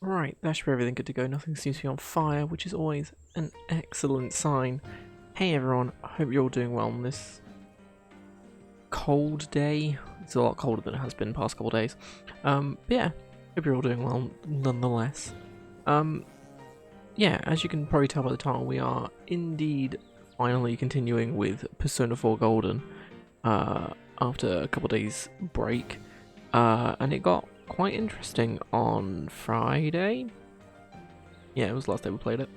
Right, that should be everything good to go. Nothing seems to be on fire, which is always an excellent sign. Hey everyone, I hope you're all doing well on this cold day. It's a lot colder than it has been the past couple of days. But yeah, hope you're all doing well nonetheless. Yeah, as you can probably tell by the title, we are finally continuing with Persona 4 Golden after a couple of days break. And it got quite interesting on Friday. Yeah, it was the last day we played it.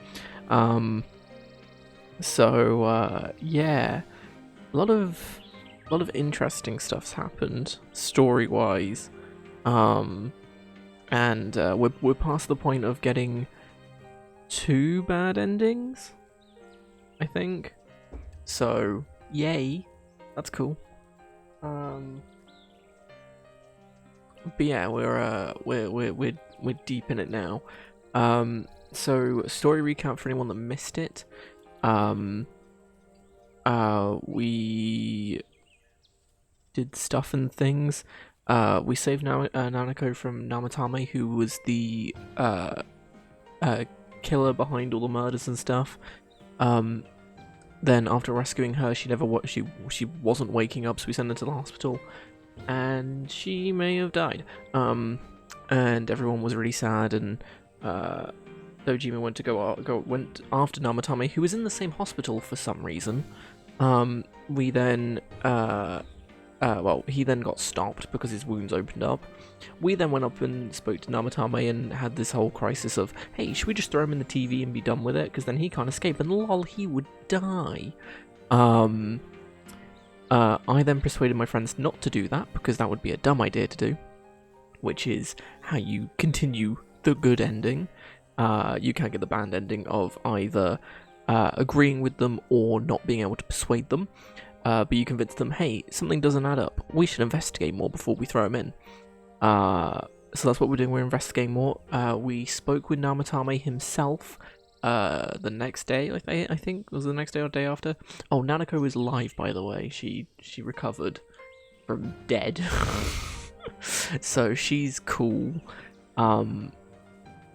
Yeah, a lot of interesting stuff's happened story wise. And we're past the point of getting 2 bad endings, I think. So yay, that's cool. But yeah, we're deep in it now. So story recap for anyone that missed it. We did stuff and things. We saved Nanako from Namatame, who was the killer behind all the murders and stuff. Then after rescuing her, she wasn't waking up, so we sent her to the hospital, and she may have died. And everyone was really sad, and Dojima went after Namatame, who was in the same hospital for some reason. He then got stopped because his wounds opened up. We then went up and spoke to Namatame and had this whole crisis of, hey, should we just throw him in the TV and be done with it? Because then he can't escape, and lol, he would die. I then persuaded my friends not to do that, because that would be a dumb idea to do, which is how you continue the good ending. You can't get the bad ending of either agreeing with them or not being able to persuade them. But you convince them, hey, something doesn't add up. We should investigate more before we throw him in. So that's what we're doing. We're investigating more. We spoke with Namatame himself the next day. I think it was the next day or day after. Oh, Nanako is alive, by the way. She recovered from dead. So she's cool.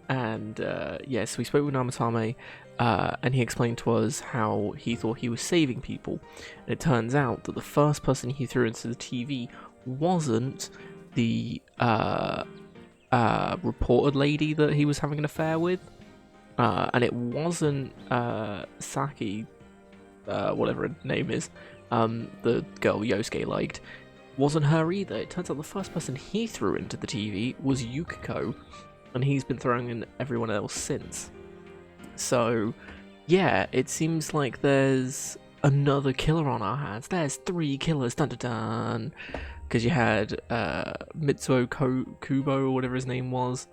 Yes, we spoke with Namatame. And he explained to us how he thought he was saving people. And it turns out that the first person he threw into the TV wasn't the reported lady that he was having an affair with. And it wasn't Saki, whatever her name is, the girl Yosuke liked. Wasn't her either. It turns out the first person he threw into the TV was Yukiko. And he's been throwing in everyone else since. So, yeah, it seems like there's another killer on our hands. There's 3 killers, dun dun dun. Because you had Mitsuo Kubo, or whatever his name was,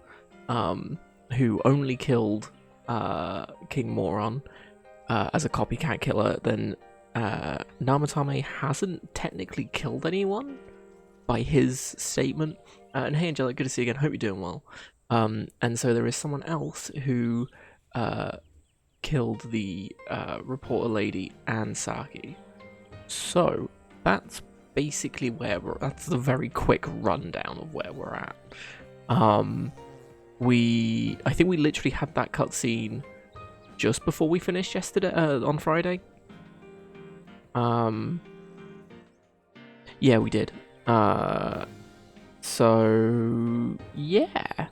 who only killed King Moron as a copycat killer. Then Namatame hasn't technically killed anyone by his statement. And hey, Angelic, good to see you again. Hope you're doing well. And so there is someone else who killed the reporter lady and Saki. So that's basically that's the very quick rundown of where we're at. I think we literally had that cutscene just before we finished yesterday on Friday. Yeah, we did. So yeah.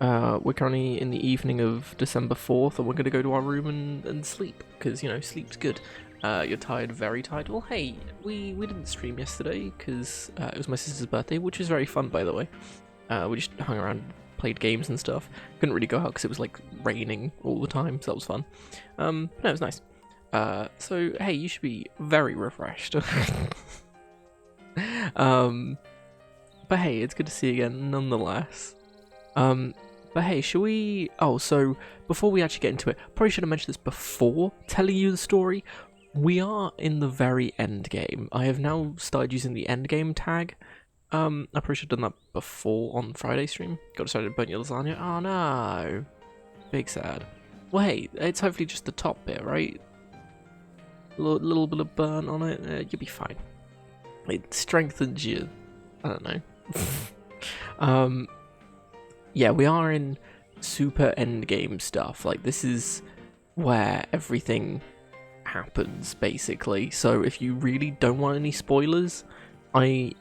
We're currently in the evening of December 4th, and we're going to go to our room and sleep, because, you know, sleep's good. You're tired, very tired. Well, hey, we didn't stream yesterday, because it was my sister's birthday, which was very fun, by the way. We just hung around, played games and stuff. Couldn't really go out, because it was, like, raining all the time, so that was fun. No, it was nice. So, hey, you should be very refreshed. But hey, it's good to see you again, nonetheless. But hey, shall we... Oh, so before we actually get into it, probably should have mentioned this before telling you the story. We are in the very end game. I have now started using the end game tag. I probably should have done that before on Friday stream. Got decided to burn your lasagna. Oh no. Big sad. Well, hey, it's hopefully just the top bit, right? A little bit of burn on it. You'll be fine. It strengthens you. I don't know. Yeah, we are in super endgame stuff. Like, this is where everything happens, basically. So if you really don't want any spoilers, I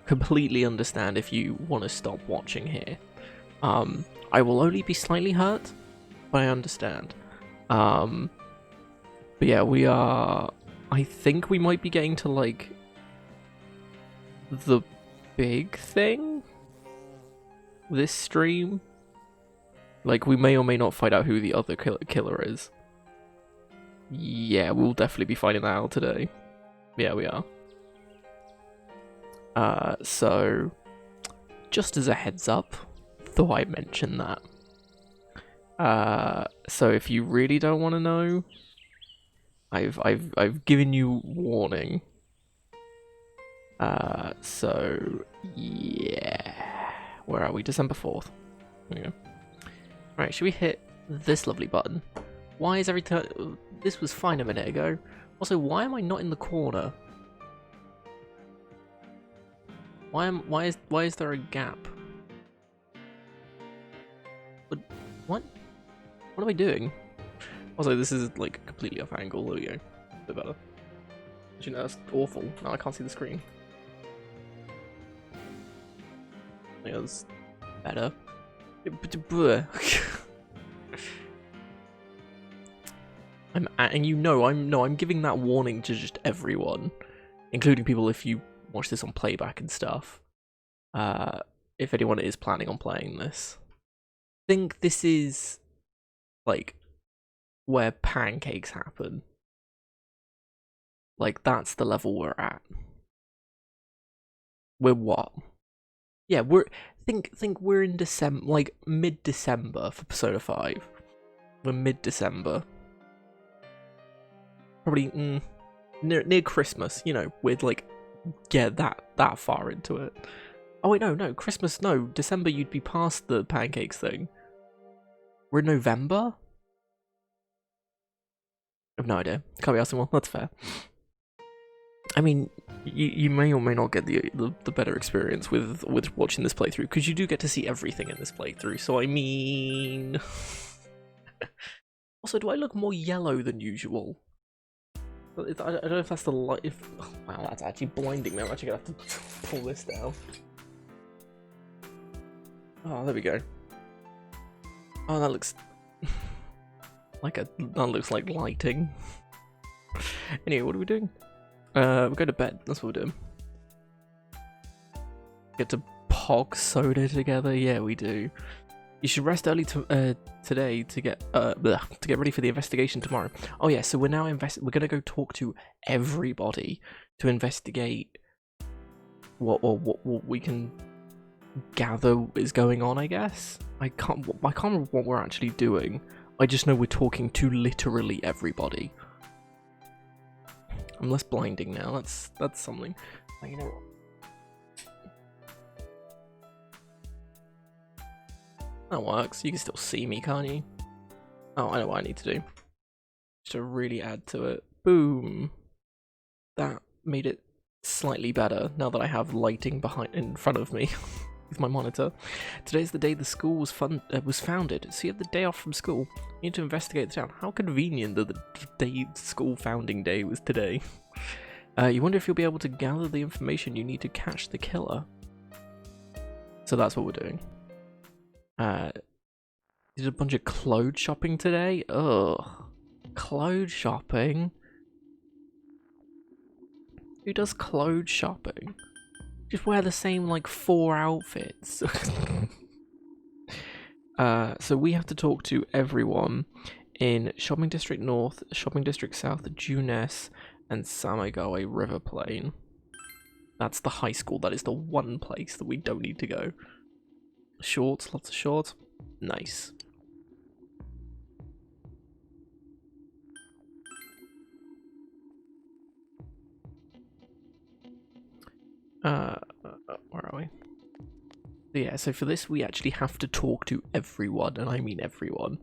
completely understand if you want to stop watching here. I will only be slightly hurt, but I understand. But yeah, we are... I think we might be getting to, like, the big thing this stream. Like, we may or may not find out who the other killer is. Yeah, we'll definitely be finding that out today. Yeah, we are. So, just as a heads up, thought I'd mention that. So if you really don't want to know, I've given you warning. So yeah, where are we? December 4th. There we go. Right, should we hit this lovely button? Why is every time... This was fine a minute ago. Also, why am I not in the corner? Why is there a gap? What? What am I doing? Also, this is like completely off angle. There we go. A bit better. Actually, no, that's awful. Now I can't see the screen. Yeah, that's better. I'm giving that warning to just everyone, including people if you watch this on playback and stuff. If anyone is planning on playing this, I think this is like where pancakes happen. Like, that's the level we're at. We're what? Yeah, think we're in December, like mid-December for Persona 5. We're mid-December. Probably near Christmas, you know, we'd like get that far into it. Oh wait, no, Christmas, no, December you'd be past the pancakes thing. We're in November? I have no idea. Can't be asking one, that's fair. I mean, you may or may not get the better experience with watching this playthrough, because you do get to see everything in this playthrough, so I mean... Also, do I look more yellow than usual? I don't know if that's the light. Oh, wow, that's actually blinding me. I'm actually gonna have to pull this down. Oh, there we go. Oh, that looks that looks like lighting. Anyway, what are we doing? We're going to bed. That's what we're doing. Get to pog soda together. Yeah, we do. You should rest early today to get ready for the investigation tomorrow. Oh yeah, so we're now we're gonna go talk to everybody to investigate what we can gather is going on. I guess I can't remember what we're actually doing. I just know we're talking to literally everybody. I'm less blinding now. That's something. Oh, you know what? That works. You can still see me, can't you? Oh, I know what I need to do. Just to really add to it. Boom. That made it slightly better now that I have lighting in front of me with my monitor. Today's the day the school was founded, so you have the day off from school. You need to investigate the town. How convenient that the day school founding day was today. You wonder if you'll be able to gather the information you need to catch the killer. So that's what we're doing. Did a bunch of clothes shopping today? Ugh. Clothes shopping? Who does clothes shopping? Just wear the same, like, 4 outfits. So we have to talk to everyone in Shopping District North, Shopping District South, Junes, and Samigawa River Plain. That's the high school. That is the one place that we don't need to go. Shorts, lots of shorts. Nice. Where are we? Yeah, so for this we actually have to talk to everyone, and I mean everyone.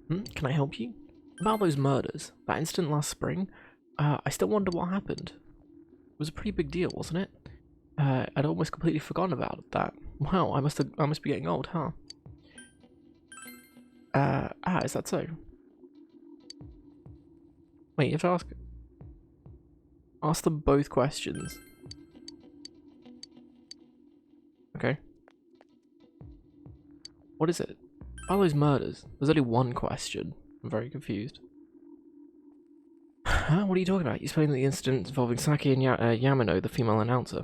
Can I help you? About those murders, that incident last spring, I still wonder what happened. It was a pretty big deal, wasn't it? I'd almost completely forgotten about that. Wow, I must be getting old, huh? Is that so? Wait, you have to ask them both questions. Okay. What is it? All those murders. There's only one question. I'm very confused. Huh? What are you talking about? You explained the incident involving Saki and Yamano, the female announcer.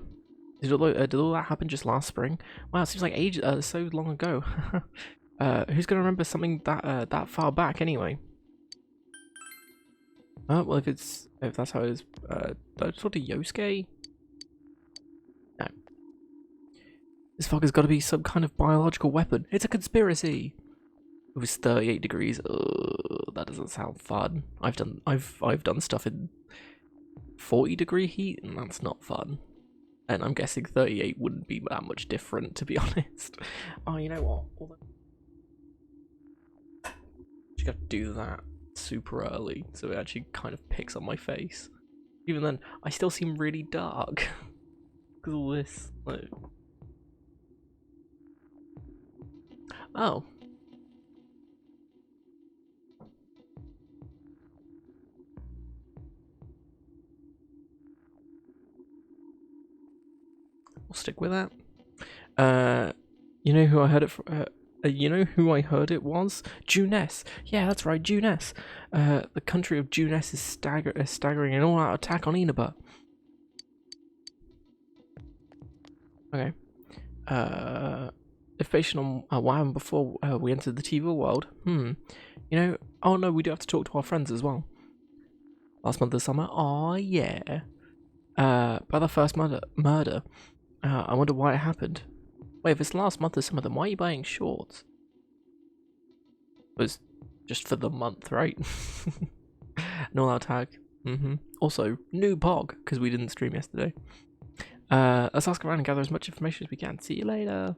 Did all that happen just last spring? Wow, it seems like ages, so long ago. Who's gonna remember something that far back anyway? Well, if that's how it is, did I talk to Yosuke? No. This fucker's got to be some kind of biological weapon. It's a conspiracy. It was 38 degrees. That doesn't sound fun. I've done stuff in 40-degree heat, and that's not fun. And I'm guessing 38 wouldn't be that much different, to be honest. Oh, you know what? Just gotta do that super early, so it actually kind of picks up my face. Even then, I still seem really dark. Because all this, like... Oh. We'll stick with that. You know who I heard it from? You know who I heard it was? Juness. Yeah, that's right, Juness. The country of Juness is staggering an all-out attack on Inaba. Okay. If based on what happened before we entered the TV world, you know, oh no, we do have to talk to our friends as well. Last month of summer, oh yeah. By the first murder, I wonder why it happened. Wait, if it's last month of summer, then why are you buying shorts? It was just for the month, right? No all-out tag. Also, new POG, because we didn't stream yesterday. Let's ask around and gather as much information as we can. See you later.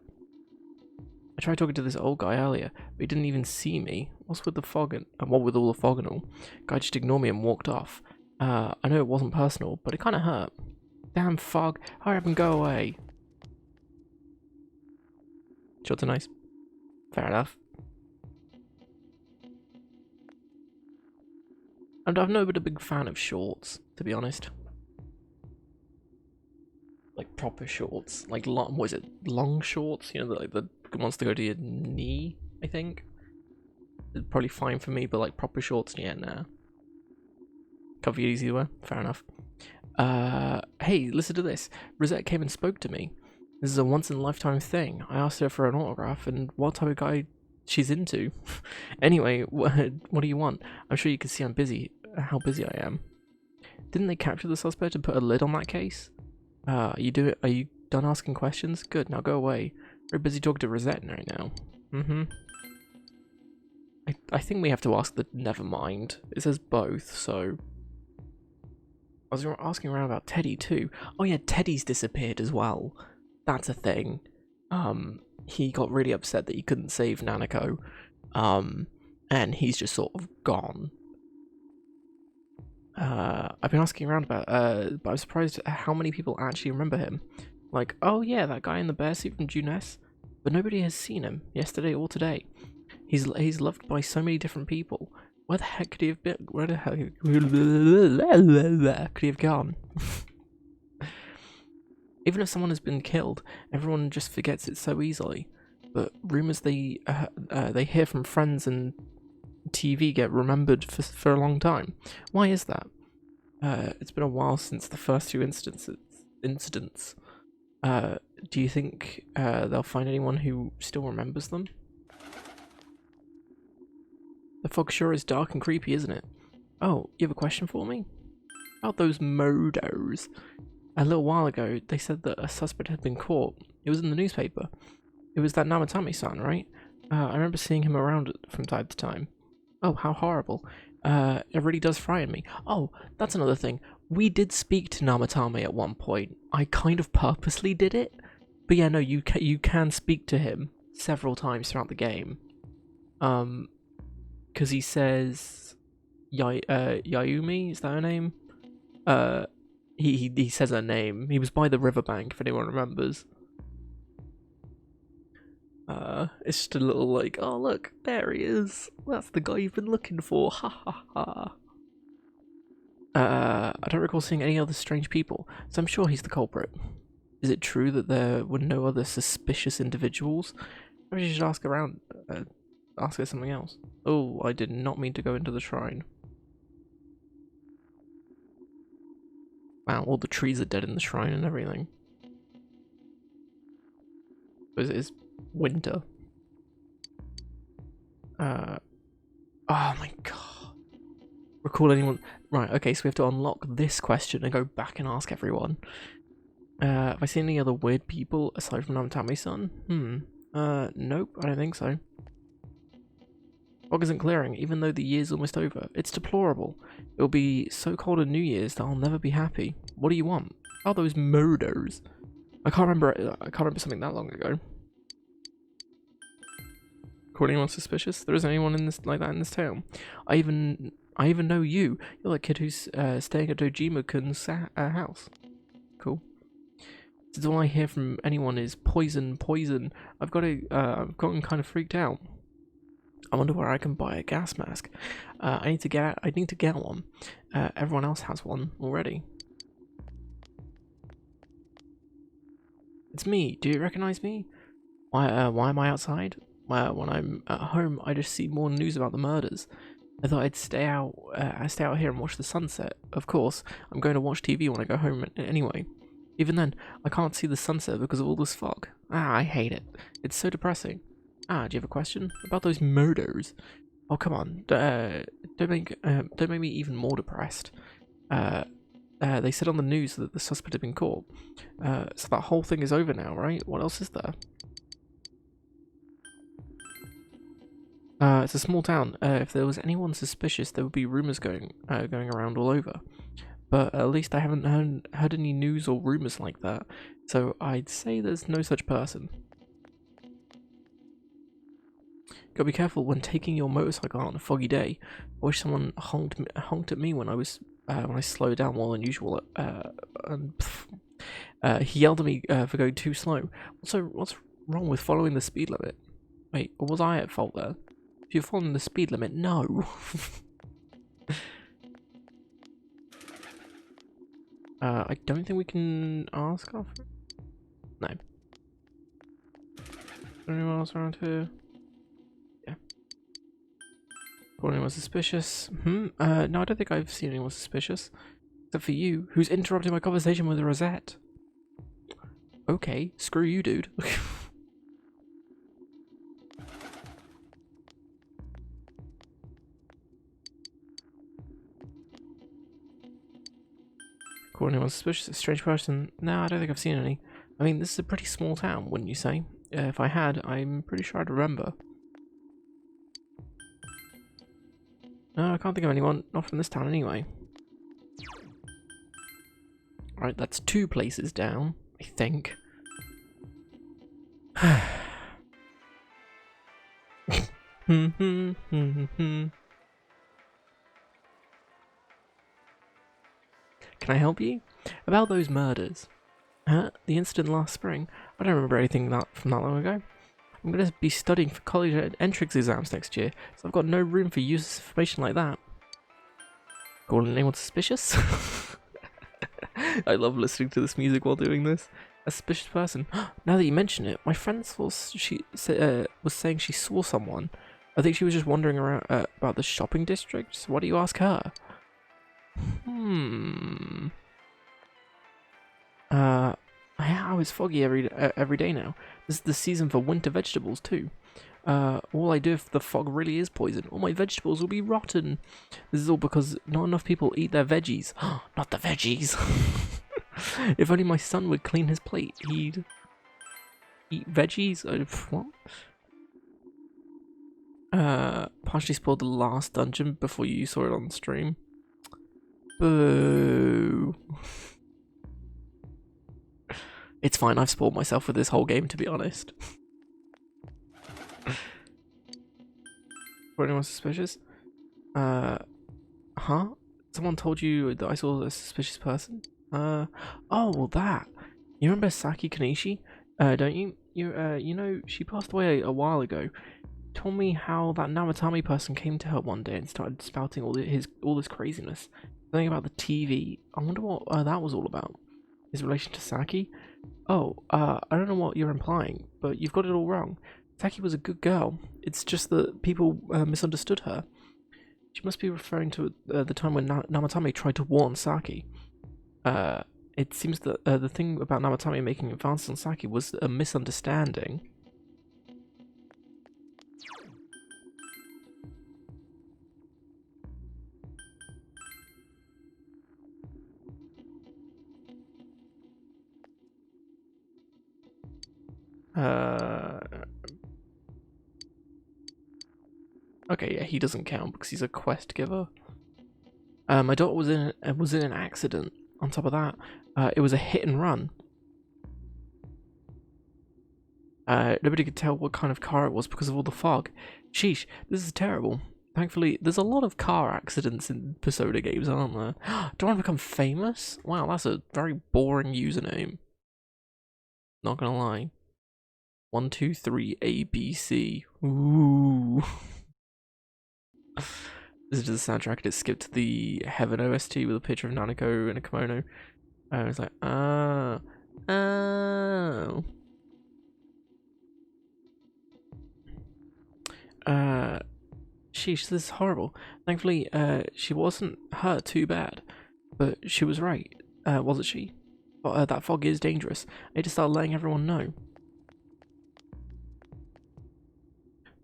I tried talking to this old guy earlier, but he didn't even see me. What's with the fog and what with all the fog and all? Guy just ignored me and walked off. I know it wasn't personal, but it kind of hurt. Damn fog! Hurry up and go away. Shorts are nice. Fair enough. I've never been a big fan of shorts, to be honest. Like proper shorts, like long. What is it? Long shorts? You know, like the ones to go to your knee. I think. It's probably fine for me, but like proper shorts, yeah, nah. Cover you easy to wear. Fair enough. Hey, listen to this. Rosette came and spoke to me. This is a once-in-a-lifetime thing. I asked her for an autograph and what type of guy she's into. Anyway, what do you want? I'm sure you can see I'm busy. How busy I am. Didn't they capture the suspect and put a lid on that case? Are you done asking questions? Good, now go away. Very busy talking to Rosette right now. I think we have to ask the never mind. It says both, so... I was asking around about Teddy too. Oh yeah, Teddy's disappeared as well. That's a thing. He got really upset that he couldn't save Nanako. And he's just sort of gone. I've been asking around about, but I was surprised at how many people actually remember him. Like, oh yeah, that guy in the bear suit from Juness. But nobody has seen him, yesterday or today. He's loved by so many different people. Where the heck could he have been? Where the heck could he have gone? Even if someone has been killed, everyone just forgets it so easily. But rumors they hear from friends and TV get remembered for a long time. Why is that? It's been a while since the first two incidents. Do you think they'll find anyone who still remembers them? The fog sure is dark and creepy, isn't it? Oh, you have a question for me? About those modos. A little while ago, they said that a suspect had been caught. It was in the newspaper. It was that Namatame-san, right? I remember seeing him around from time to time. Oh, how horrible. It really does frighten me. Oh, that's another thing. We did speak to Namatame at one point. I kind of purposely did it. But yeah, no, you can speak to him several times throughout the game. Because he says... Yayumi, is that her name? He says her name. He was by the riverbank, if anyone remembers. It's just a little like, oh look, there he is. That's the guy you've been looking for. Ha ha ha. I don't recall seeing any other strange people, so I'm sure he's the culprit. Is it true that there were no other suspicious individuals? Maybe you should ask around, ask her something else. Oh, I did not mean to go into the shrine. Wow, all the trees are dead in the shrine and everything. Because it is winter. Oh my god. Recall anyone... Right, okay, so we have to unlock this question and go back and ask everyone. Have I seen any other weird people aside from Namtami-san? Nope, I don't think so. Fog isn't clearing, even though the year's almost over. It's deplorable. It'll be so cold on New Year's that I'll never be happy. What do you want? Oh, those murders. I can't remember something that long ago. Caught anyone suspicious? There isn't anyone in this like that in this town. I even know you. You're the kid who's staying at Dojima-kun's house. Cool. Since all I hear from anyone is poison, poison, I've gotten kind of freaked out. I wonder where I can buy a gas mask. I need to get one. Everyone else has one already. It's me. Do you recognize me? Why am I outside? When I'm at home, I just see more news about the murders. I thought I'd stay out here and watch the sunset. Of course, I'm going to watch TV when I go home anyway. Even then, I can't see the sunset because of all this fog. I hate it. It's so depressing. Do you have a question about those murders? Oh, come on! Don't make me even more depressed. They said on the news that the suspect had been caught. So that whole thing is over now, right? What else is there? It's a small town. If there was anyone suspicious, there would be rumors going around all over. But at least I haven't heard any news or rumors like that. So I'd say there's no such person. Gotta be careful when taking your motorcycle on a foggy day. I wish someone honked at me when I slowed down more than usual. He yelled at me for going too slow. So what's wrong with following the speed limit? Wait, or was I at fault there? If you're following the speed limit, no. I don't think we can ask after. No. Is there anyone else around here? Yeah. Anyone suspicious? No, I don't think I've seen anyone suspicious. Except for you, who's interrupting my conversation with Rosette. Okay, screw you, dude. Anyone suspicious? A strange person? No, I don't think I've seen any. I mean, this is a pretty small town, wouldn't you say? If I had, I'm pretty sure I'd remember. No, I can't think of anyone. Not from this town anyway. Right, that's 2 places down, I think. Can I help you? About those murders. The incident last spring. I don't remember anything from that long ago. I'm going to be studying for college entrance exams next year, so I've got no room for useless information like that. Calling anyone suspicious? I love listening to this music while doing this. A suspicious person. Now that you mention it, my friend was saying she saw someone. I think she was just wandering around about the shopping district. So why do you ask her? How is foggy every day now? This is the season for winter vegetables too. All I do if the fog really is poison, all my vegetables will be rotten. This is all because not enough people eat their veggies. Not the veggies. If only my son would clean his plate, he'd eat veggies. What? Partially spoiled the last dungeon before you saw it on the stream. Boo. It's fine, I've spoiled myself with this whole game, to be honest. For anyone suspicious? Huh? Someone told you that I saw a suspicious person? Oh, well that. You remember Saki Kanishi? Don't you? You know, she passed away a while ago. Told me how that Namatami person came to her one day and started spouting all this craziness. Something about the TV. I wonder what that was all about. His relation to Saki? Oh, I don't know what you're implying, but you've got it all wrong. Saki was a good girl. It's just that people misunderstood her. She must be referring to the time when Namatame tried to warn Saki. It seems that the thing about Namatame making advances on Saki was a misunderstanding. Okay, yeah, he doesn't count because he's a quest giver. My daughter was in an accident. On top of that, it was a hit and run. Nobody could tell what kind of car it was because of all the fog. Sheesh, this is terrible. Thankfully, there's a lot of car accidents in Persona games, aren't there? Don't want to become famous? Wow, that's a very boring username. Not gonna lie. 123 ABC. Ooh. This is the soundtrack, and it skipped the Heaven OST with a picture of Nanako in a kimono. I was like, oh. Sheesh, this is horrible. Thankfully, she wasn't hurt too bad, but she was right, wasn't she? That fog is dangerous. I need to start letting everyone know.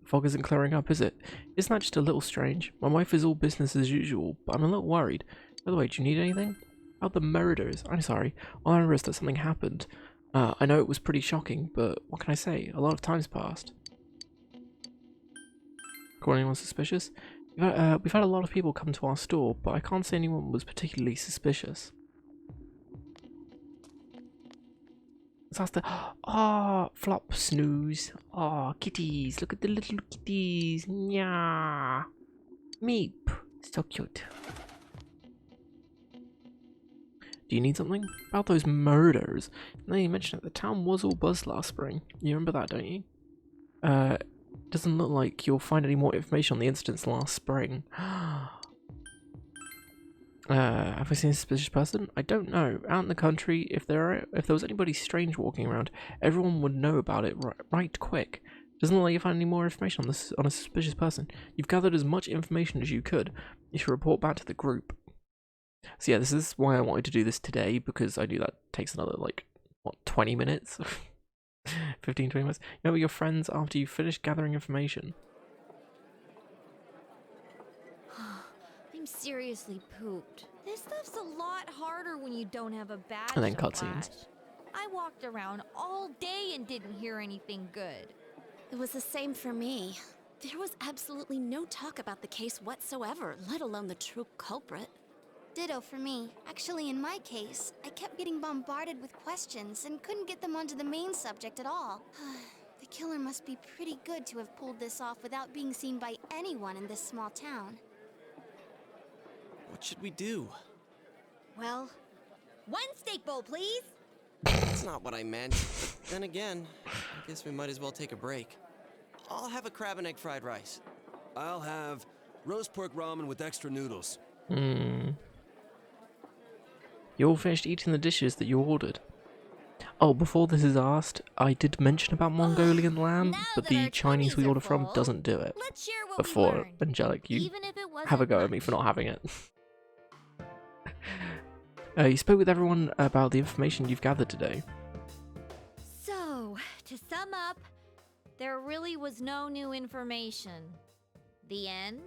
The fog isn't clearing up, is it? Isn't that just a little strange? My wife is all business as usual, but I'm a little worried. By the way, do you need anything? About the murders, I'm sorry. All I remember is that something happened. I know it was pretty shocking, but what can I say? A lot of time's passed. Anyone suspicious? We've had a lot of people come to our store, but I can't say anyone was particularly suspicious. That's the flop snooze. Kitties! Look at the little kitties. Nya, meep. So cute. Do you need something about those murders? Now you mentioned it. The town was all buzz last spring. You remember that, don't you? Doesn't look like you'll find any more information on the incidents last spring. Have I seen a suspicious person? I don't know. Out in the country, if there was anybody strange walking around, everyone would know about it right quick. Doesn't look like you found any more information on a suspicious person. You've gathered as much information as you could. You should report back to the group. So yeah, this is why I wanted to do this today, because I knew that takes another, like, what, 20 minutes? 15, 20 minutes. You know, with your friends after you finish gathering information. I'm seriously pooped. This stuff's a lot harder when you don't have a badge. And then cutscenes. I walked around all day and didn't hear anything good. It was the same for me. There was absolutely no talk about the case whatsoever, let alone the true culprit. Ditto for me. Actually, in my case, I kept getting bombarded with questions and couldn't get them onto the main subject at all. The killer must be pretty good to have pulled this off without being seen by anyone in this small town. What should we do? Well, one steak bowl, please. That's not what I meant. But then again, I guess we might as well take a break. I'll have a crab and egg fried rice. I'll have roast pork ramen with extra noodles. You all finished eating the dishes that you ordered. Oh, before this is asked, I did mention about Mongolian lamb, but the Chinese we order from doesn't do it. Let's share what Before, we learned. Angelic, you Even if it wasn't have a go at me for not having it. You spoke with everyone about the information you've gathered today. So, to sum up, there really was no new information. The end?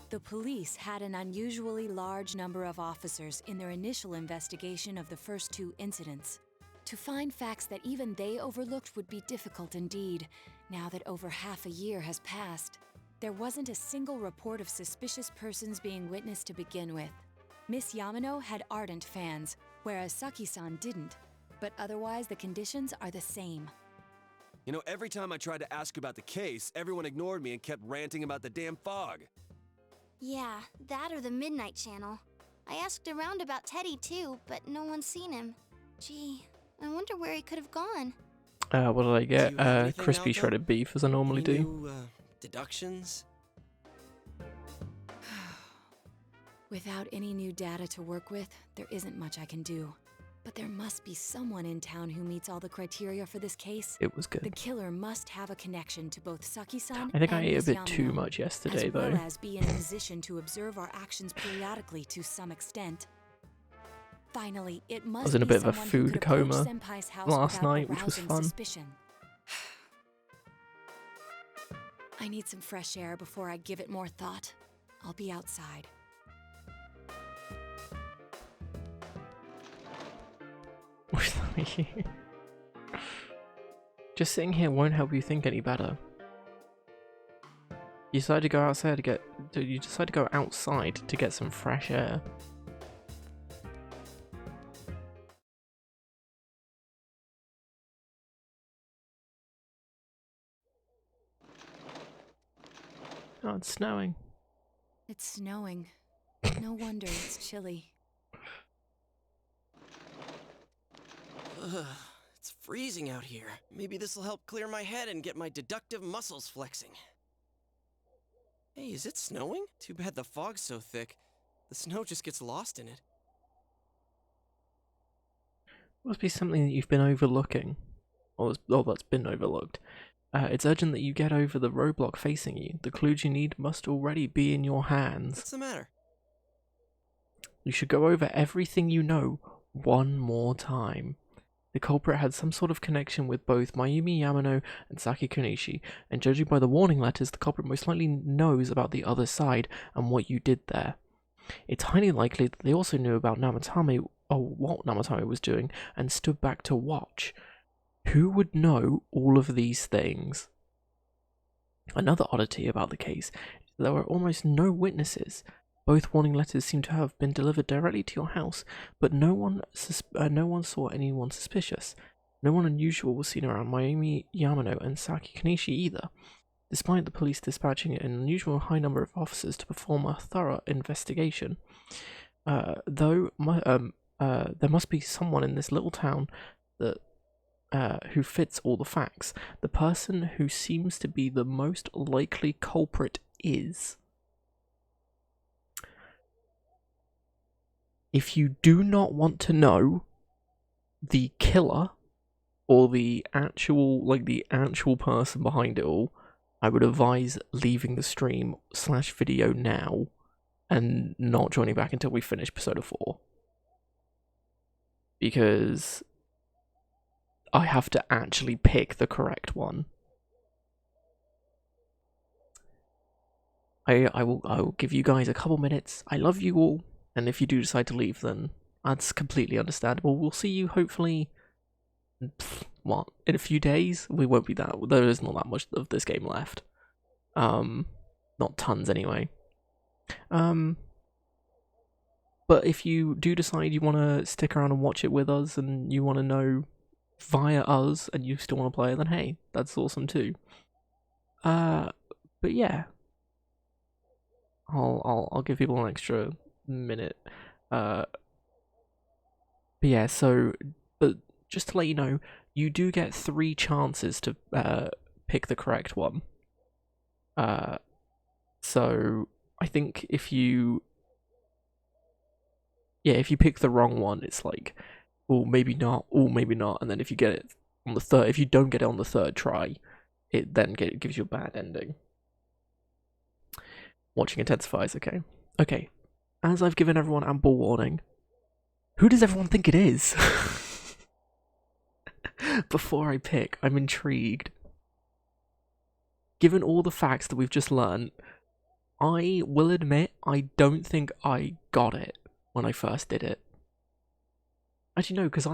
The police had an unusually large number of officers in their initial investigation of the first two incidents. To find facts that even they overlooked would be difficult indeed, now that over half a year has passed. There wasn't a single report of suspicious persons being witnessed to begin with. Miss Yamano had ardent fans, whereas Saki-san didn't. But otherwise, the conditions are the same. You know, every time I tried to ask about the case, everyone ignored me and kept ranting about the damn fog. Yeah, that or the Midnight Channel. I asked around about Teddy too, but no one's seen him. Gee, I wonder where he could have gone. What did I Do get? you have anything, Crispy Naoto? shredded beef, as I normally Any do. new, deductions? Without any new data to work with, there isn't much I can do. But there must be someone in town who meets all the criteria for this case. It was The good. killer must have a connection to both Saki-san I think and I ate a Miss bit too Yamano, much yesterday, as well though. as be in a position to observe our actions periodically to some extent. Finally, it must was in a be bit of a someone who food could approach coma Senpai's house last without night, which was arousing fun. suspicion. I need some fresh air before I give it more thought. I'll be outside. Just sitting here won't help you think any better. You decide to go outside you decide to go outside to get some fresh air. Oh, it's snowing. It's snowing. No wonder it's chilly. Ugh, it's freezing out here. Maybe this will help clear my head and get my deductive muscles flexing. Hey, is it snowing? Too bad the fog's so thick. The snow just gets lost in it. Must be something that you've been overlooking. Or that's been overlooked. It's urgent that you get over the roadblock facing you. The clues you need must already be in your hands. What's the matter? You should go over everything you know one more time. The culprit had some sort of connection with both Mayumi Yamano and Saki Kunishi, and judging by the warning letters, the culprit most likely knows about the other side and what you did there. It's highly likely that they also knew about Namatame, or what Namatame was doing, and stood back to watch. Who would know all of these things? Another oddity about the case is that there were almost no witnesses. Both warning letters seem to have been delivered directly to your house, but no one saw anyone suspicious. No one unusual was seen around Mayumi Yamano and Saki Kanishi either, despite the police dispatching an unusual high number of officers to perform a thorough investigation. There must be someone in this little town that who fits all the facts. The person who seems to be the most likely culprit is... If you do not want to know the killer or the actual person behind it all, I would advise leaving the stream / video now and not joining back until we finish Persona 4. Because I have to actually pick the correct one. I will give you guys a couple minutes. I love you all. And if you do decide to leave, then that's completely understandable. We'll see you hopefully, in a few days? We won't be that, there is not that much of this game left. Not tons anyway. But if you do decide you want to stick around and watch it with us, and you want to know via us, and you still want to play it, then hey, that's awesome too. But yeah. I'll give people an extra minute. But yeah, so just to let you know, you do get 3 chances to pick the correct one. So I think if you pick the wrong one, it's like, oh maybe not, and then if you get it on the third, if you don't get it on the third try, it then gives you a bad ending. Watching intensifies, okay. Okay. As I've given everyone ample warning, who does everyone think it is? Before I pick, I'm intrigued. Given all the facts that we've just learned, I will admit I don't think I got it when I first did it. Actually, no, because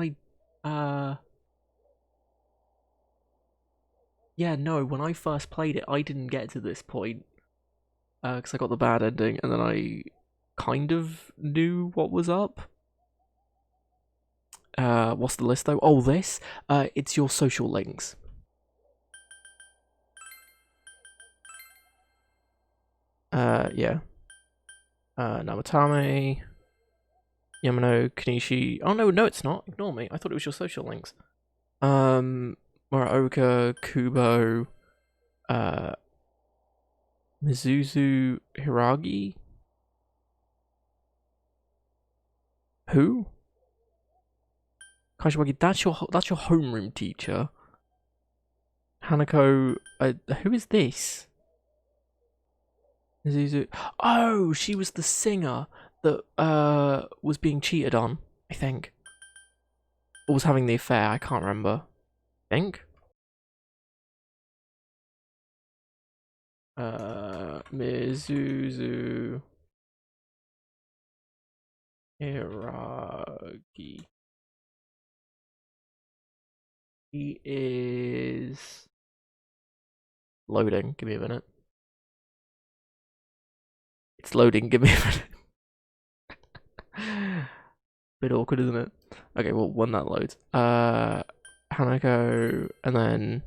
yeah, no, when I first played it, I didn't get to this point. Because I got the bad ending, and then I kind of knew what was up. What's the list though? Oh, this. It's your social links. Yeah. Namatame, Yamano, Kanishi. Oh no, it's not. Ignore me. I thought it was your social links. Muraoka, Kubo, Mizuzu Hiragi? Who? Kashiwagi, that's your homeroom teacher. Hanako, who is this? Mizuzu. Oh, she was the singer that was being cheated on, I think. Or was having the affair, I can't remember. I think. Mizuzu Hiragi. He is loading. Give me a minute. It's loading. Give me a minute. Bit awkward, isn't it? Okay, well, when that loads, Hanako, and then,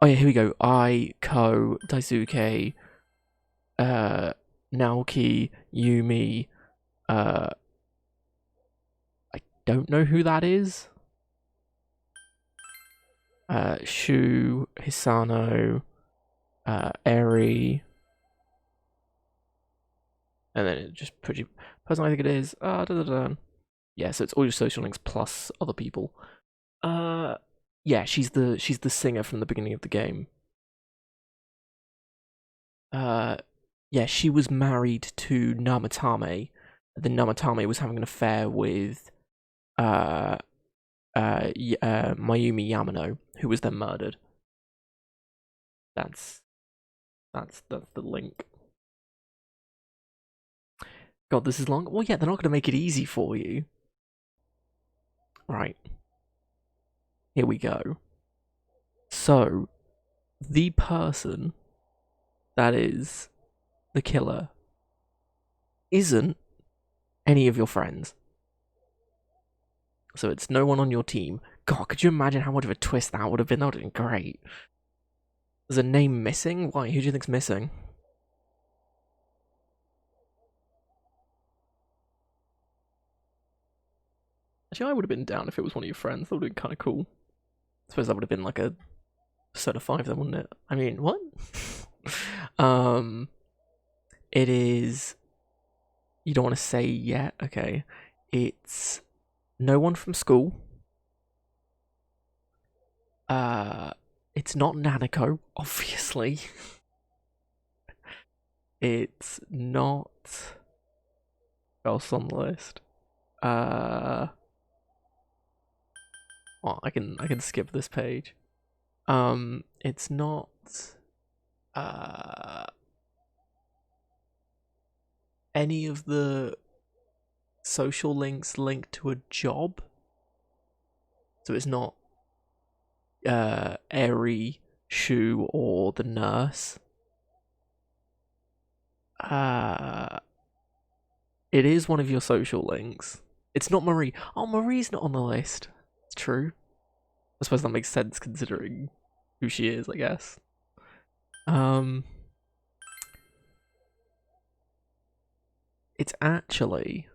oh yeah, here we go. Ko, Daisuke, Naoki, Yumi. I don't know who that is. Shu, Hisano, Eri, and then it just puts you. Person I think it is. Yeah, so it's all your social links plus other people. Yeah, she's the singer from the beginning of the game. Yeah, she was married to Namatame. Then Namatame was having an affair with Mayumi Yamano, who was then murdered. That's the link. God, this is long. Well, yeah, they're not going to make it easy for you. Right. Here we go. So, the person that is the killer isn't any of your friends. So it's no one on your team. God, could you imagine how much of a twist that would have been? That would have been great. There's a name missing? Why? Who do you think's missing? Actually, I would have been down if it was one of your friends. That would have been kind of cool. I suppose that would have been like a Persona 5 then, wouldn't it? I mean, what? It is... You don't want to say yet? Okay. It's no one from school. It's not Nanako, obviously. It's not... Who else on the list? Well, I can skip this page. It's not any of the social links linked to a job. So it's not Eri, Shu, or the nurse. It is one of your social links. It's not Marie. Oh, Marie's not on the list. It's true. I suppose that makes sense considering who she is, I guess. It's actually,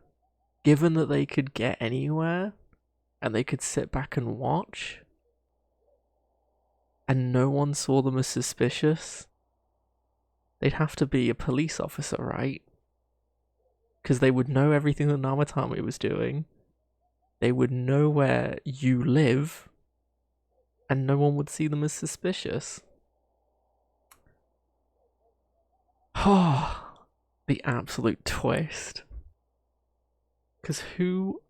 given that they could get anywhere and they could sit back and watch and no one saw them as suspicious, they'd have to be a police officer, right? Because they would know everything that Namatame was doing. They would know where you live, and no one would see them as suspicious. Oh, the absolute twist. Because who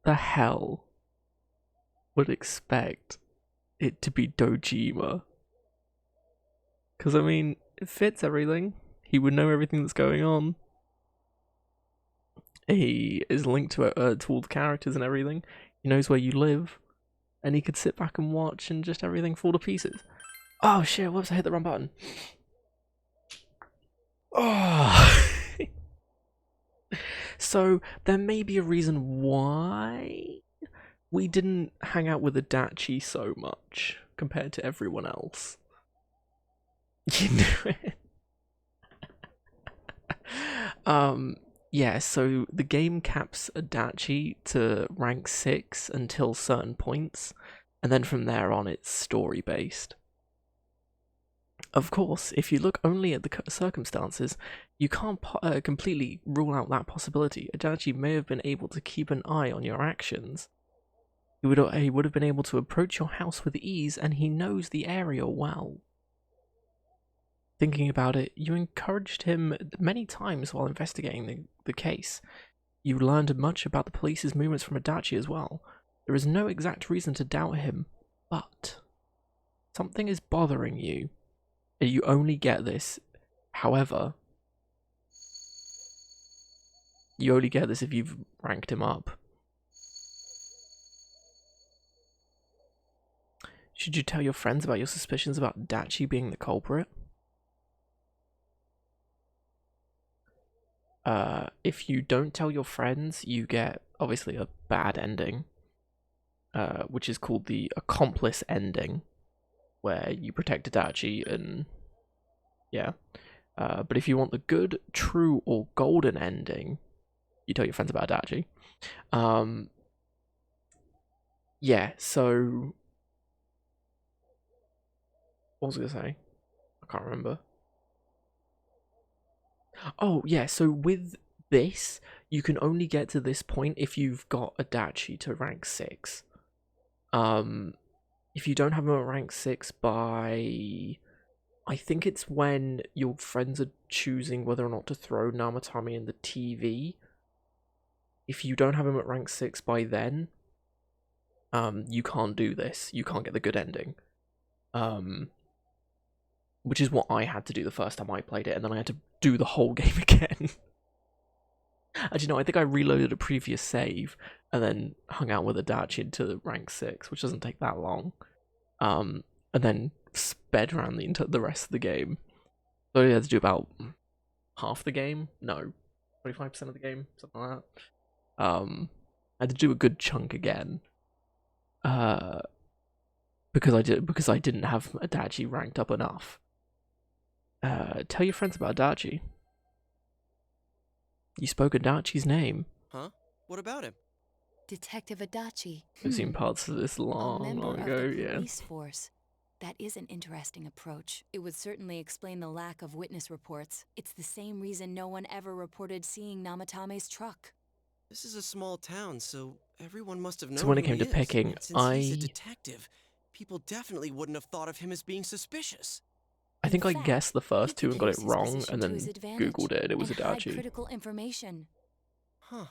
the hell would expect it to be Dojima? Because, I mean, it fits everything. He would know everything that's going on. He is linked to all the characters and everything. He knows where you live. And he could sit back and watch and just everything fall to pieces. Oh shit, whoops, I hit the wrong button. Oh. So, there may be a reason why we didn't hang out with Adachi so much compared to everyone else. You knew it. Yeah, so the game caps Adachi to rank 6 until certain points, and then from there on it's story-based. Of course, if you look only at the circumstances, you can't completely rule out that possibility. Adachi may have been able to keep an eye on your actions. He would have been able to approach your house with ease, and he knows the area well. Thinking about it, you encouraged him many times while investigating the case. You learned much about the police's movements from Adachi as well. There is no exact reason to doubt him, but something is bothering you. You only get this, however, you only get this if you've ranked him up. Should you tell your friends about your suspicions about Dachi being the culprit? If you don't tell your friends, you get, obviously, a bad ending, which is called the accomplice ending, where you protect Adachi and yeah. But if you want the good, true, or golden ending, you tell your friends about Adachi. Yeah, so what was I gonna say? I can't remember. Oh yeah, so with this, you can only get to this point if you've got Adachi to rank 6. If you don't have him at rank 6 by... I think it's when your friends are choosing whether or not to throw Namatame in the TV. If you don't have him at rank 6 by then, you can't do this. You can't get the good ending. Which is what I had to do the first time I played it, and then I had to do the whole game again. Actually, no, I think I reloaded a previous save, and then hung out with Adachi into rank 6, which doesn't take that long. And then sped around the rest of the game. So I had to do about half the game? No, 25% of the game, something like that. I had to do a good chunk again. Because I didn't have Adachi ranked up enough. Tell your friends about Adachi. You spoke Adachi's name. Huh? What about him? Detective Adachi. I've seen parts of this A long member of ago, the yeah. police force. That is an interesting approach. It would certainly explain the lack of witness reports. It's the same reason no one ever reported seeing Namatame's truck. This is a small town, so everyone must have known So when it who came he to is. picking, And since he's a detective, people definitely wouldn't have thought of him as being suspicious. I think In I fact, guessed the he first two could and got it use his wrong, position and to then his advantage Googled it, and it was and hide Adachi. critical information. Huh.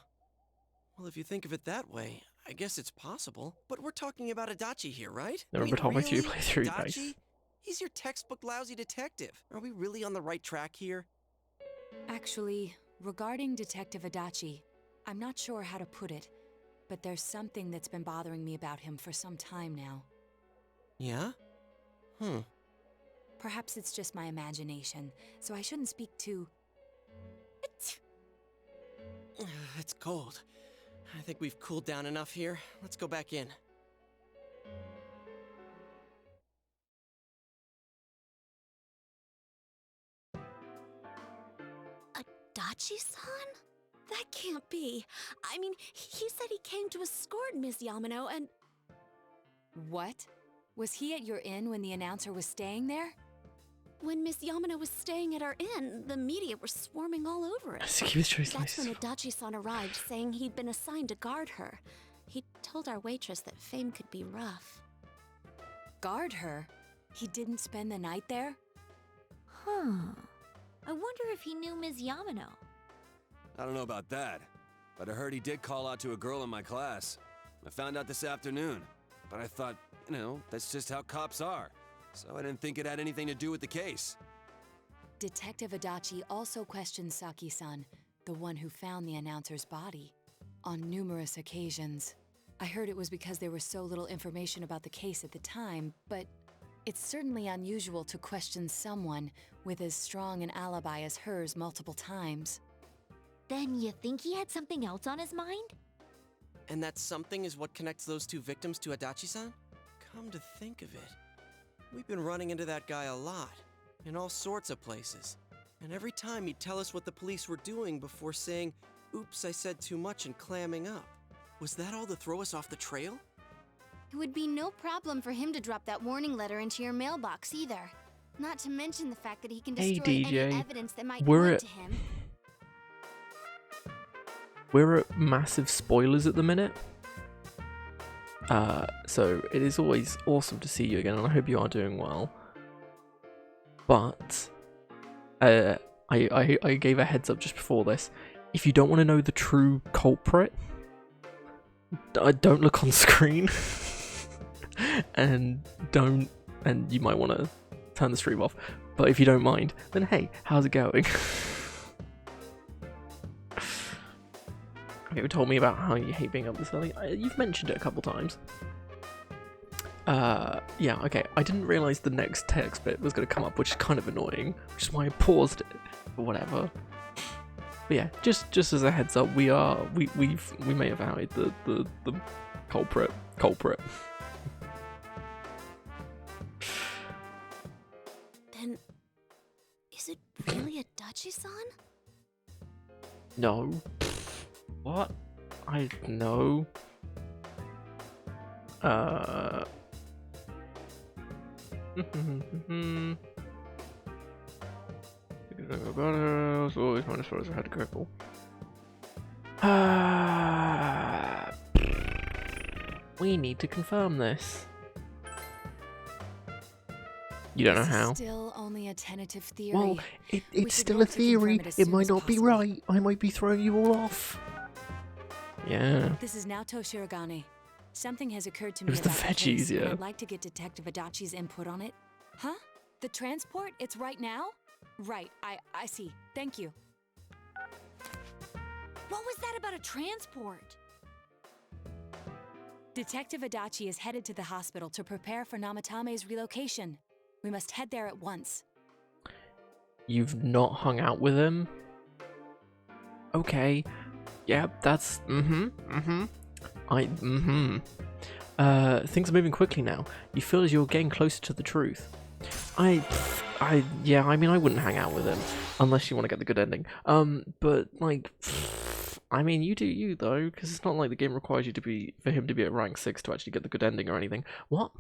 Well, if you think of it that way, I guess it's possible. But we're talking about Adachi here, right? Never I mean, halfway through your really? playthrough, Adachi? nice. He's your textbook lousy detective. Are we really on the right track here? Actually, regarding Detective Adachi, I'm not sure how to put it, but there's something that's been bothering me about him for some time now. Yeah? Perhaps it's just my imagination, so I shouldn't speak too... It's cold. I think we've cooled down enough here. Let's go back in. Adachi-san? That can't be. I mean, he said he came to escort Miss Yamano and... What? Was he at your inn when the announcer was staying there? When Miss Yamano was staying at our inn, the media were swarming all over it. He was choice That's when nice. Adachi-san arrived, saying he'd been assigned to guard her. He told our waitress that fame could be rough. Guard her? He didn't spend the night there? Huh. I wonder if he knew Ms. Yamano. I don't know about that, but I heard he did call out to a girl in my class. I found out this afternoon, but I thought, that's just how cops are. So I didn't think it had anything to do with the case. Detective Adachi also questioned Saki-san, the one who found the announcer's body, on numerous occasions. I heard it was because there was so little information about the case at the time, but it's certainly unusual to question someone with as strong an alibi as hers multiple times. Then you think he had something else on his mind? And that something is what connects those two victims to Adachi-san? Come to think of it, we've been running into that guy a lot, in all sorts of places. And every time he'd tell us what the police were doing before saying, "Oops, I said too much," and clamming up. Was that all to throw us off the trail? It would be no problem for him to drop that warning letter into your mailbox either. Not to mention the fact that he can Hey, destroy any DJ, evidence that might we're point at- to him. We're at massive spoilers at the minute. So it is always awesome to see you again, and I hope you are doing well. But I gave a heads up just before this. If you don't want to know the true culprit, don't look on screen, and you might want to turn the stream off. But if you don't mind, then hey, how's it going? You told me about how you hate being up this early. You've mentioned it a couple times. Yeah, okay. I didn't realise the next text bit was going to come up, which is kind of annoying, which is why I paused it. But whatever. But yeah, just as a heads up, we may have outed the culprit. Then, is it really a Dachi-san? No. What? I know. Always mind as far as I had to careful. We need to confirm this. You don't know how. Still only a tentative theory. Well, We it's should still a work to confirm theory. it as It soon might as not be possible. right. I might be throwing you all off. Yeah. This is Naoto Shirogane. Something has occurred to It me was the about the veggies, case, and yeah. I'd like to get Detective Adachi's input on it. Huh? The transport? It's right now? Right, I see. Thank you. What was that about a transport? Detective Adachi is headed to the hospital to prepare for Namatame's relocation. We must head there at once. You've not hung out with him? Okay. Yeah, that's... Things are moving quickly now. You feel as you're getting closer to the truth. Yeah, I mean, I wouldn't hang out with him. Unless you want to get the good ending. But, like... I mean, you do you, though, because it's not like the game requires you to be... for him to be at rank 6 to actually get the good ending or anything. What?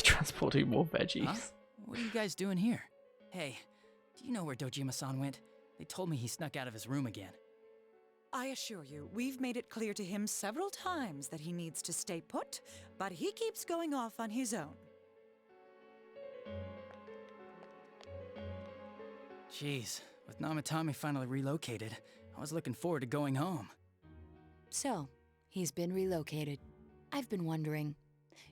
Transporting more veggies. Huh? What are you guys doing here? Hey, do you know where Dojima-san went? They told me he snuck out of his room again. I assure you, we've made it clear to him several times that he needs to stay put, but he keeps going off on his own. Jeez, with Namatame finally relocated, I was looking forward to going home. So, he's been relocated. I've been wondering.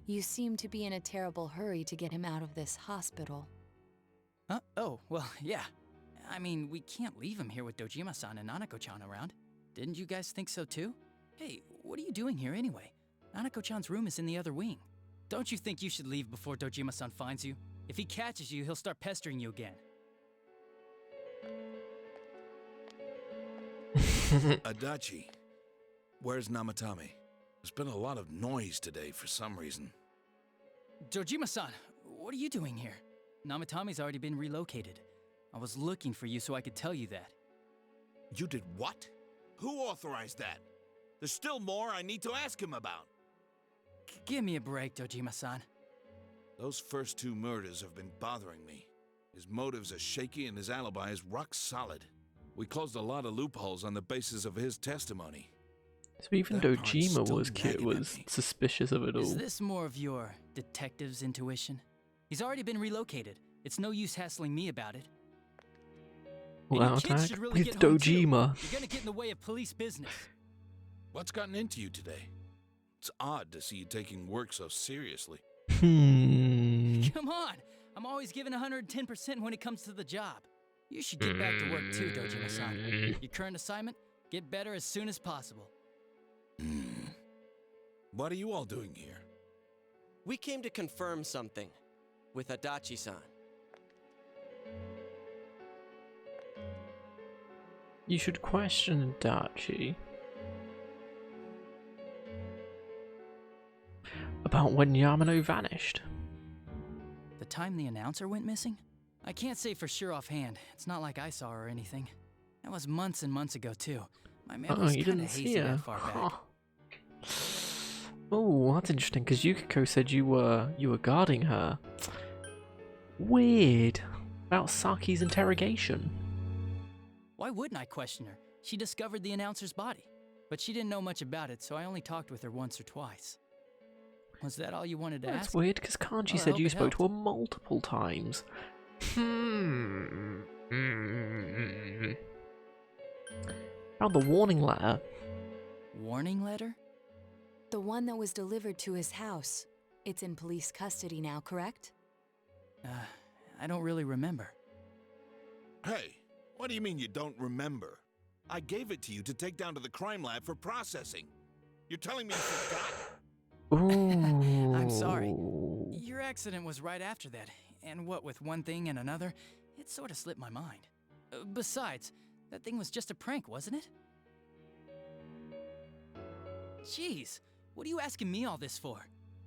You seem to be in a terrible hurry to get him out of this hospital. Huh? Oh, well, yeah. I mean, we can't leave him here with Dojima-san and Nanako-chan around. Didn't you guys think so too? Hey, what are you doing here anyway? Nanako-chan's room is in the other wing. Don't you think you should leave before Dojima-san finds you? If he catches you, he'll start pestering you again. Adachi, where's Namatame? There's been a lot of noise today for some reason. Dojima-san, what are you doing here? Namatame's already been relocated. I was looking for you so I could tell you that. You did what? Who authorized that? There's still more I need to ask him about. Give me a break, Dojima-san. Those first two murders have been bothering me. His motives are shaky and his alibi is rock solid. We closed a lot of loopholes on the basis of his testimony. So even That part's Dojima still was nagging at was me. suspicious of it all. Is this more of your detective's intuition? He's already been relocated. It's no use hassling me about it. Well, And you our kids attack should really with get home, too. Dojima. You're gonna get in the way of police business. What's gotten into you today? It's odd to see you taking work so seriously. Come on! I'm always giving 110% when it comes to the job. You should get back to work too, Dojima-san. Your current assignment? Get better as soon as possible. What are you all doing here? We came to confirm something with Adachi-san. You should question Dachi. About when Yamano vanished. The time the announcer went missing? I can't say for sure offhand. It's not like I saw her or anything. That was months and months ago, too. My memory's You kinda didn't see hazy her. that far back. Oh, that's interesting, because Yukiko said you were guarding her. Weird. About Saki's interrogation. Why wouldn't I question her? She discovered the announcer's body. But she didn't know much about it, so I only talked with her once or twice. Was that all you wanted to That's ask? weird, because Kanji Well, I said hope you it spoke to helped. her multiple times. About the warning letter. Warning letter? The one that was delivered to his house. It's in police custody now, correct? I don't really remember. Hey, what do you mean you don't remember? I gave it to you to take down to the crime lab for processing. You're telling me you forgot? Ooh. I'm sorry. Your accident was right after that, and what with one thing and another, it sort of slipped my mind. Besides, that thing was just a prank, wasn't it? Jeez, what are you asking me all this for?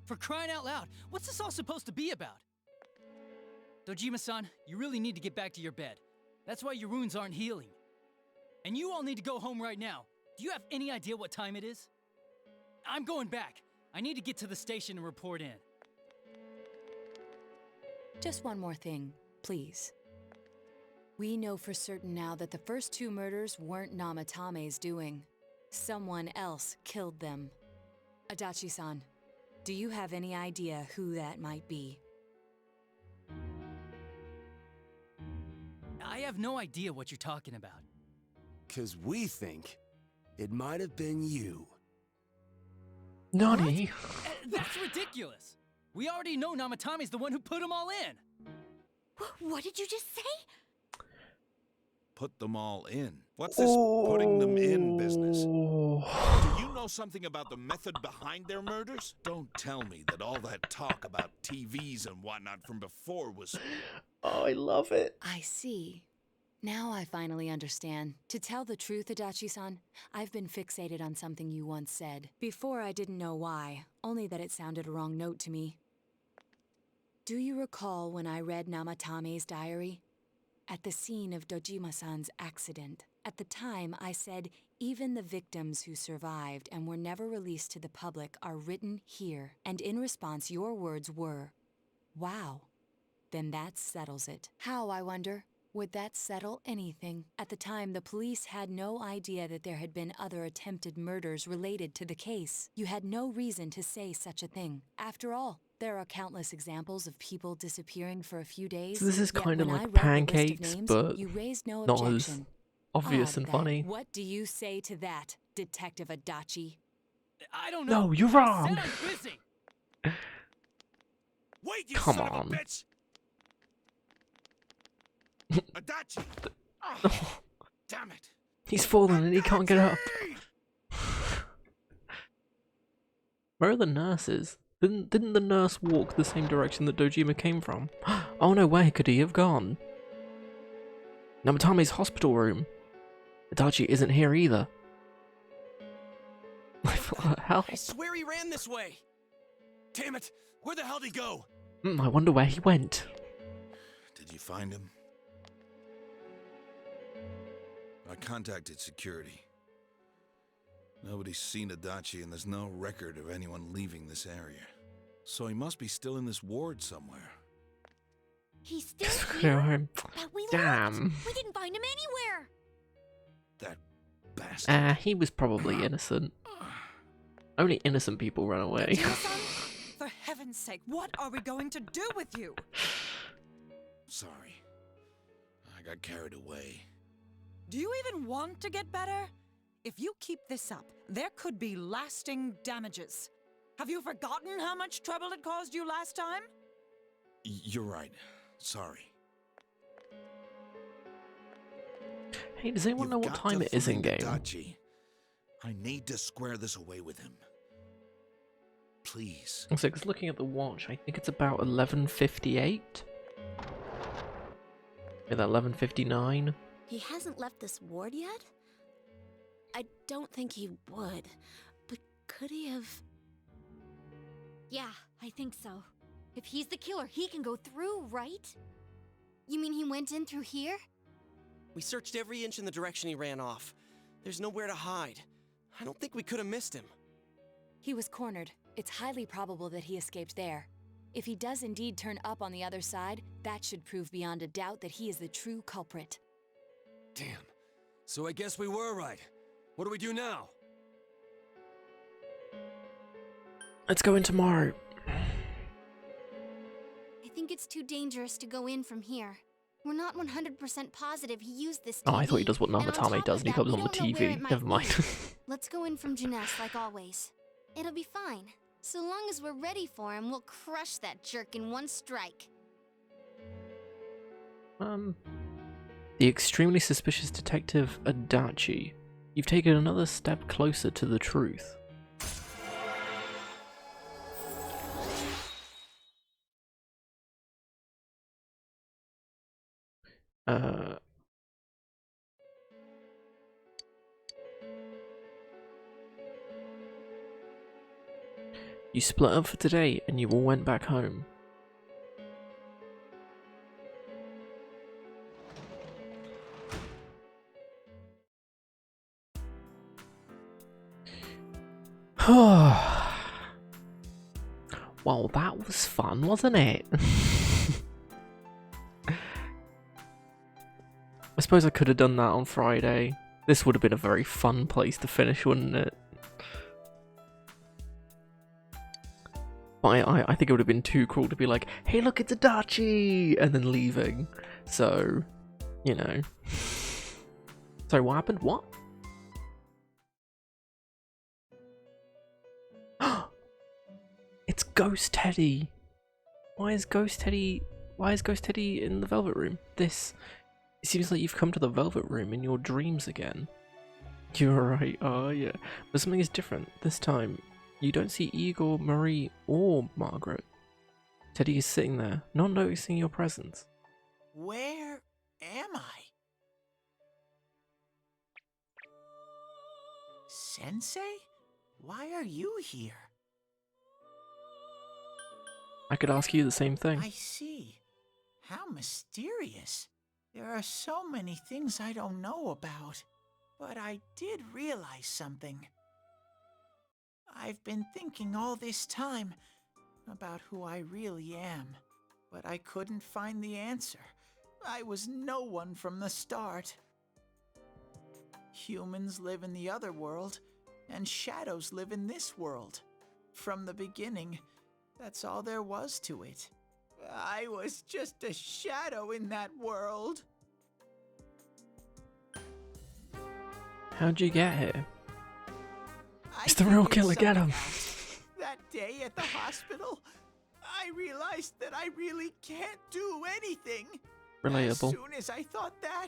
For crying out loud, what's this all supposed to be about? Dojima-san, you really need to get back to your bed. That's why your wounds aren't healing. And you all need to go home right now. Do you have any idea what time it is? I'm going back. I need to get to the station and report in. Just one more thing, please. We know for certain now that the first two murders weren't Namatame's doing. Someone else killed them. Adachi-san, do you have any idea who that might be? I have no idea what you're talking about. 'Cause we think it might have been you. Nani? That's ridiculous. We already know Namatame's the one who put them all in. What did you just say? Put them all in. What's this putting them in business? Do you know something about the method behind their murders? Don't tell me that all that talk about TVs and whatnot from before was... Oh, I love it. I see. Now I finally understand. To tell the truth, Adachi-san, I've been fixated on something you once said. Before I didn't know why, only that it sounded a wrong note to me. Do you recall when I read Namatame's diary? At the scene of Dojima-san's accident. At the time, I said, even the victims who survived and were never released to the public are written here. And in response, your words were, wow. Then that settles it. How, I wonder? Would that settle anything? At the time, the police had no idea that there had been other attempted murders related to the case. You had no reason to say such a thing. After all, there are countless examples of people disappearing for a few days. So this is Yet kind of when I like read the list of Pancakes, names, but you raised no not as objection. obvious Odd and that. funny. What do you say to that, Detective Adachi? I don't know. No, you're I wrong. said I'm busy. Wait, you Come son on. of a bitch! Adachi! Oh, damn it! He's fallen and he can't get up. Where are the nurses? Didn't the nurse walk the same direction that Dojima came from? Oh no, where could he have gone? Namatame's hospital room. Adachi isn't here either. What the hell? I swear he ran this way. Damn it! Where the hell did he go? I wonder where he went. Did you find him? I contacted security. Nobody's seen Adachi and there's no record of anyone leaving this area. So he must be still in this ward somewhere. He's still Go here? home. But we Damn. looked. We didn't find him anywhere. That bastard. He was probably innocent. Only innocent people run away. Dojima-san, for heaven's sake, what are we going to do with you? Sorry. I got carried away. Do you even want to get better? If you keep this up, there could be lasting damages. Have you forgotten how much trouble it caused you last time? You're right. Sorry. Hey, does anyone know You've what got time to it is in find game? Adachi. I need to square this away with him. Please. So, because looking at the watch, I think it's about 11:58. Yeah, that 11:59. He hasn't left this ward yet? I don't think he would. But could he have... Yeah, I think so. If he's the killer, he can go through, right? You mean he went in through here? We searched every inch in the direction he ran off. There's nowhere to hide. I don't think we could have missed him. He was cornered. It's highly probable that he escaped there. If he does indeed turn up on the other side, that should prove beyond a doubt that he is the true culprit. Damn. So I guess we were right. What do we do now? Let's go in tomorrow. I think it's too dangerous to go in from here. We're not 100% positive he used this TV. Oh, I thought he does what and on Namatame top does of and he that, comes we on the don't know where it TV. might Never mind. be. Let's go in from Juness like always. It'll be fine. So long as we're ready for him, we'll crush that jerk in one strike. The extremely suspicious detective Adachi. You've taken another step closer to the truth. You split up for today and you all went back home. Well, that was fun, wasn't it? I suppose I could have done that on Friday. This would have been a very fun place to finish, wouldn't it? But I think it would have been too cool to be like, hey look, it's Adachi! And then leaving. So, you know. Sorry, what happened? What? It's Ghost Teddy! Why is Ghost Teddy in the Velvet Room? It seems like you've come to the Velvet Room in your dreams again. You're right, oh yeah. But something is different. This time, you don't see Igor, Marie, or Margaret. Teddy is sitting there, not noticing your presence. Where am I? Sensei? Why are you here? I could ask you the same thing. I see. How mysterious. There are so many things I don't know about. But I did realize something. I've been thinking all this time about who I really am, but I couldn't find the answer. I was no one from the start. Humans live in the other world, and shadows live in this world. From the beginning, that's all there was to it. I was just a shadow in that world. How'd you get here? It's the real killer, get him! That day at the hospital, I realized that I really can't do anything. Relatable. As soon as I thought that,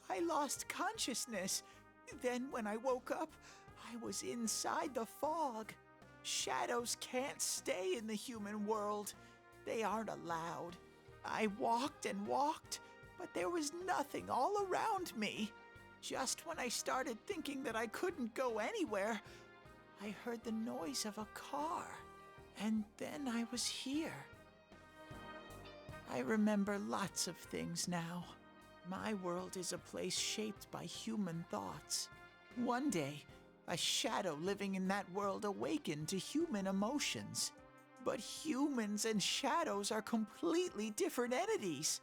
I lost consciousness. Then when I woke up, I was inside the fog. Shadows can't stay in the human world. They aren't allowed. I walked and walked, but there was nothing all around me. Just when I started thinking that I couldn't go anywhere, I heard the noise of a car, and then I was here. I remember lots of things now. My world is a place shaped by human thoughts. One day, a shadow living in that world awakened to human emotions. But humans and shadows are completely different entities.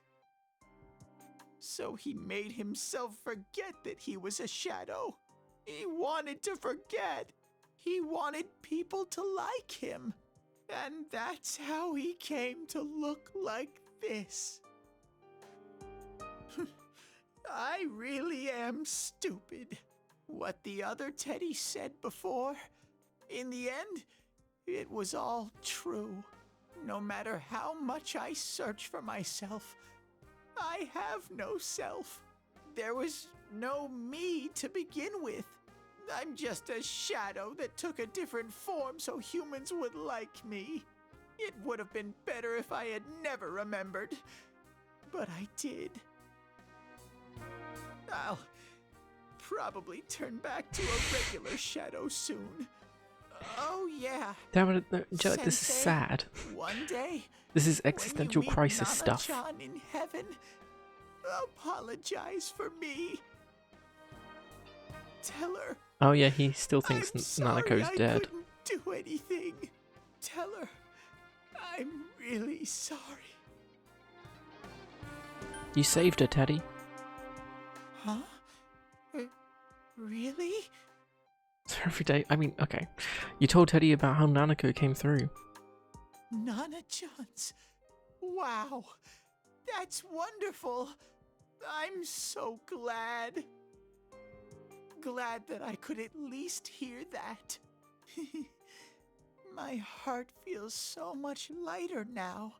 So he made himself forget that he was a shadow. He wanted to forget. He wanted people to like him. And that's how he came to look like this. I really am stupid. What the other Teddy said before, in the end, it was all true. No matter how much I search for myself, I have no self. There was no me to begin with. I'm just a shadow that took a different form so humans would like me. It would have been better if I had never remembered, but I did. I'll probably turn back to a regular shadow soon. Oh yeah, Damn it, no, Angelic, this is Sensei, sad. One day, This is when existential you meet crisis stuff. Nana-chan in heaven, apologize for me. Tell her Oh yeah, he still I'm thinks sorry Nanako's I dead. couldn't do anything. Tell her I'm really sorry. You saved her, Teddy. Huh? Really? So every day, I mean, okay. You told Teddy about how Nanako came through. Nana-chan's. Wow. That's wonderful. I'm so glad. Glad that I could at least hear that. My heart feels so much lighter now.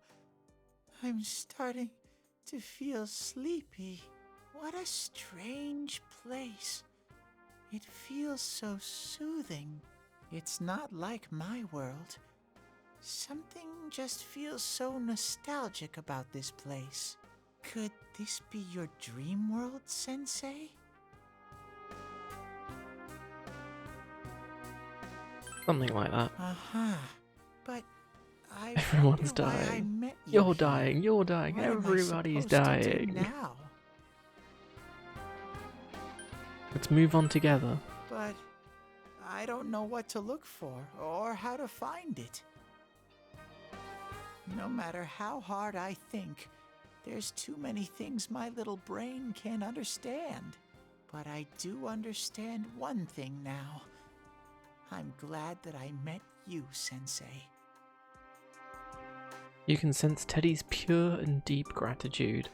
I'm starting to feel sleepy. What a strange place. It feels so soothing. It's not like my world. Something just feels so nostalgic about this place. Could this be your dream world, Sensei? Something like that. Uh-huh. But I Everyone's wonder why I dying. met you You're here. dying, you're dying, What am I everybody's supposed to do dying. now? Let's move on together. But I don't know what to look for or how to find it. No matter how hard I think, there's too many things my little brain can't understand. But I do understand one thing now. I'm glad that I met you, Sensei. You can sense Teddy's pure and deep gratitude.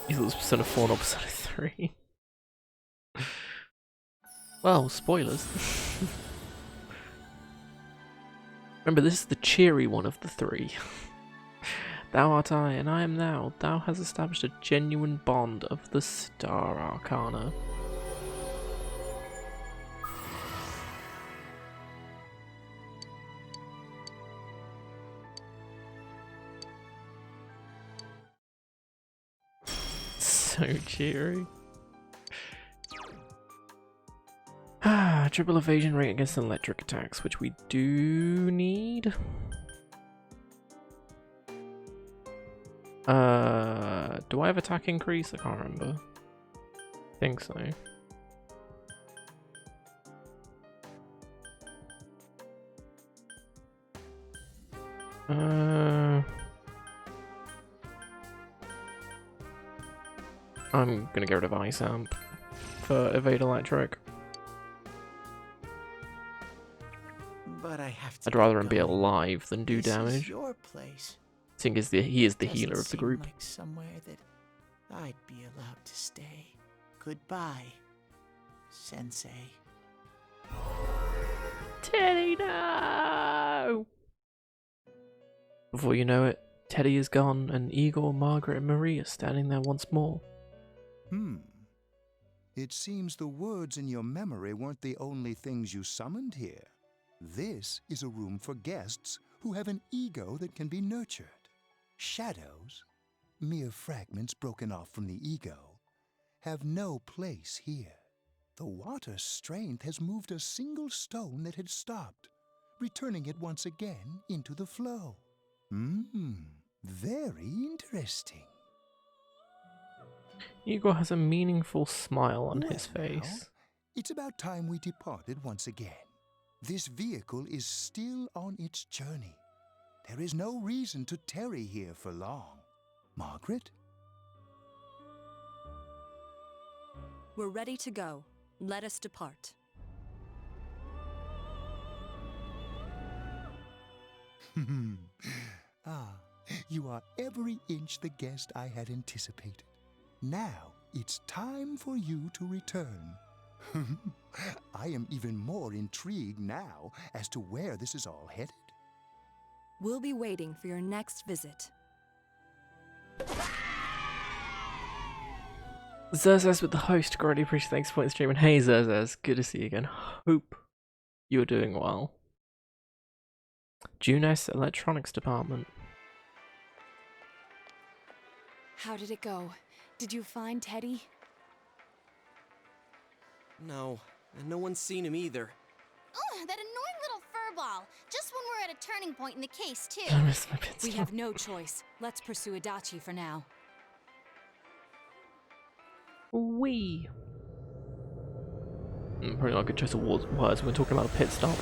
He thought it was Persona 4, not Persona 3. Well, spoilers. Remember, this is the cheery one of the three. Thou art I, and I am thou. Thou hast established a genuine bond of the Star Arcana. So cheery. Triple evasion rate against electric attacks, which we do need. Do I have attack increase? I can't remember. I think so. I'm gonna get rid of Ice Amp for Evade Electric. But I have to I'd rather get him be going. alive than do This damage. is your place. Seeing as he is the Doesn't healer of the seem group. like somewhere that I'd be allowed to stay. Goodbye, Sensei. Teddy, no! Before you know it, Teddy is gone, and Igor, Margaret, and Marie are standing there once more. It seems the words in your memory weren't the only things you summoned here. This is a room for guests who have an ego that can be nurtured. Shadows, mere fragments broken off from the ego, have no place here. The water's strength has moved a single stone that had stopped, returning it once again into the flow. Very interesting. Igor has a meaningful smile on his Well, now, face. it's about time we departed once again. This vehicle is still on its journey. There is no reason to tarry here for long. Margaret? We're ready to go. Let us depart. You are every inch the guest I had anticipated. Now it's time for you to return. I am even more intrigued now as to where this is all headed. We'll be waiting for your next visit. Zerzaz with the host, greatly appreciate thanks for the stream, and hey Zerzaz, good to see you again. Hope you're doing well. Junes Electronics Department. How did it go? Did you find Teddy? No, and no one's seen him either. Ugh, that annoying little furball. Just when we're at a turning point in the case, too. I miss my pit We stop. have no choice. Let's pursue Adachi for now. Wee. Probably not a good choice of words when we're talking about a pit stop.